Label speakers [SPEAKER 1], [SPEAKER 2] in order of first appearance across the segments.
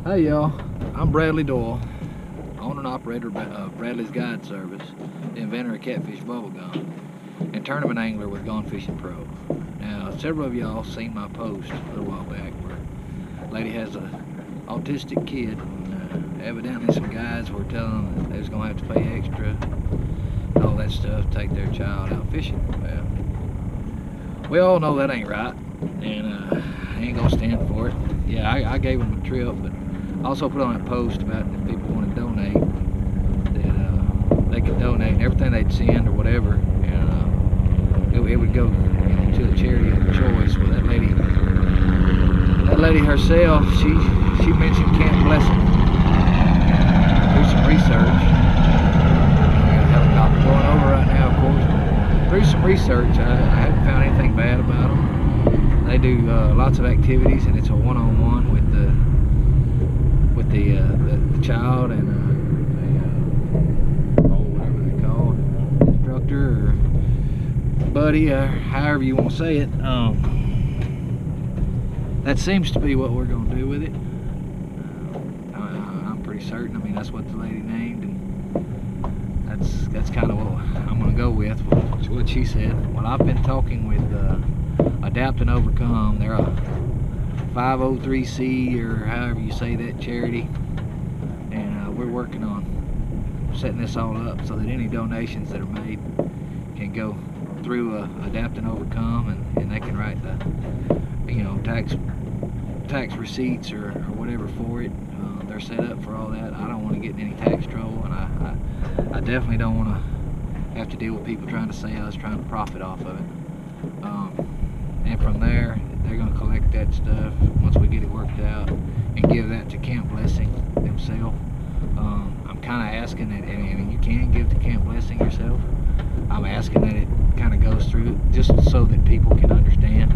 [SPEAKER 1] Hey y'all, I'm Bradley Doyle, owner and operator of Bradley's Guide Service, the inventor of catfish bubblegum, and tournament angler with Gone Fishing Pro. Now, several of y'all seen my post a little while back where a lady has an autistic kid, and evidently some guys were telling them that they was going to have to pay extra, and all that stuff, to take their child out fishing. Well, we all know that ain't right, and I ain't gonna stand for it. Yeah, I gave them a trip, but I also put on a post about if people want to donate, that they could donate everything they'd send or whatever, and it would go to the charity of choice. Well, that lady herself, she mentioned Camp Blessing. Do some research. I got a helicopter going over right now, of course. Through some research, I haven't found anything bad about them. They do lots of activities, and it's a one-on-one with the child and whatever they call it, instructor or buddy, or however you want to say it. That seems to be what we're going to do with it. I'm pretty certain. I mean, that's what the lady named, and that's kind of what I'm going to go with. What she said. Well, I've been talking with Adapt and Overcome. They're a 503c or however you say that charity, and we're working on setting this all up so that any donations that are made can go through Adapt and Overcome, and they can write the tax receipts or whatever for it. They're set up for all that. I don't want to get in any tax trouble, and I definitely don't want to have to deal with people trying to say I was trying to profit off of it. And from there, they're going to collect that stuff once we get it worked out and give that to Camp Blessing themselves. I'm kind of asking that, I mean, you can give to Camp Blessing yourself. I'm asking that it kind of goes through just so that people can understand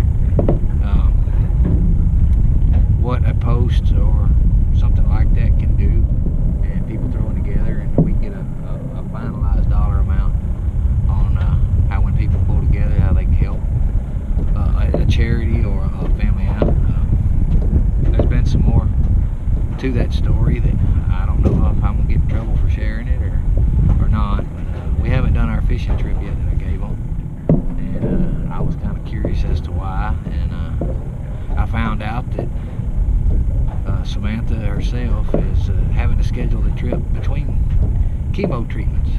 [SPEAKER 1] what a post or something like that can do, and people throwing together, and we can get a finalized dollar amount on how, when people pull together, how they can help a charity or a family out. There's been some more to that story that I don't know if I'm gonna get in trouble for sharing it or not. But we haven't done our fishing trip yet that I gave them, and I was kind of curious as to why, and I found out that Samantha herself is having to schedule the trip between chemo treatments.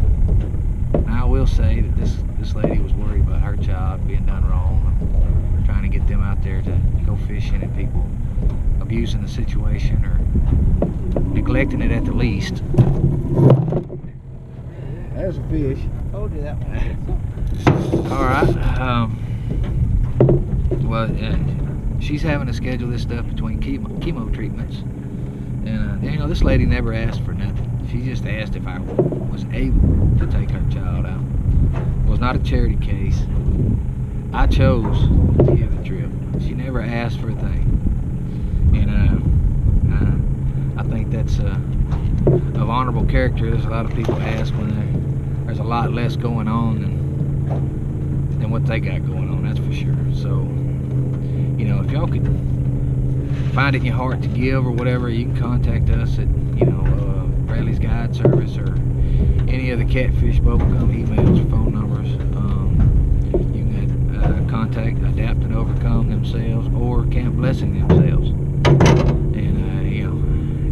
[SPEAKER 1] Now, I will say that this lady was worried about her child being done wrong, trying to get them out there to go fishing, and people abusing the situation or neglecting it at the least. There's a fish.
[SPEAKER 2] Told you that one.
[SPEAKER 1] Alright, well, she's having to schedule this stuff between chemo treatments, and you know, this lady never asked for nothing. She just asked if I was able to take her child out. It was not a charity case. I chose to give the trip. She never asked for a thing, and I think that's of honorable character. There's a lot of people ask when there's a lot less going on than what they got going on. That's for sure. So, you know, if y'all could find it in your heart to give or whatever, you can contact us at, Bradley's Guide Service or any of the Catfish Bubblegum emails or phone numbers. You can contact Adapt and Overcome themselves or Camp Blessing themselves. And,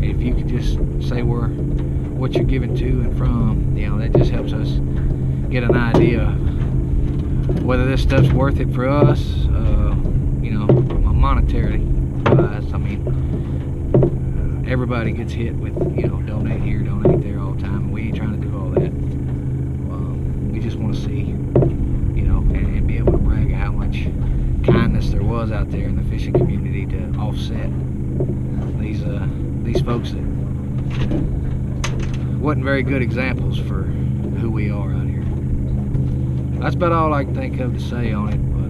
[SPEAKER 1] if you could just say what you're giving to and from, that just helps us get an idea whether this stuff's worth it for us, monetarily wise. I mean, everybody gets hit with, donate here, donate there all the time, and we ain't trying to do all that. We just want to see, and be able to brag how much kindness there was out there in the fishing community to offset these folks that wasn't very good examples for who we are out here. That's about all I can think of to say on it, but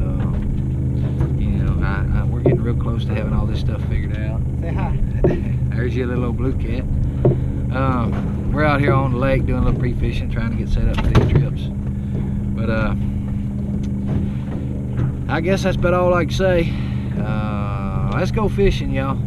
[SPEAKER 1] we're getting real close to having all this stuff figured out.
[SPEAKER 2] Say hi.
[SPEAKER 1] There's your little old blue cat. We're out here on the lake doing a little pre-fishing, trying to get set up for these trips. But I guess that's about all I can say. Let's go fishing, y'all.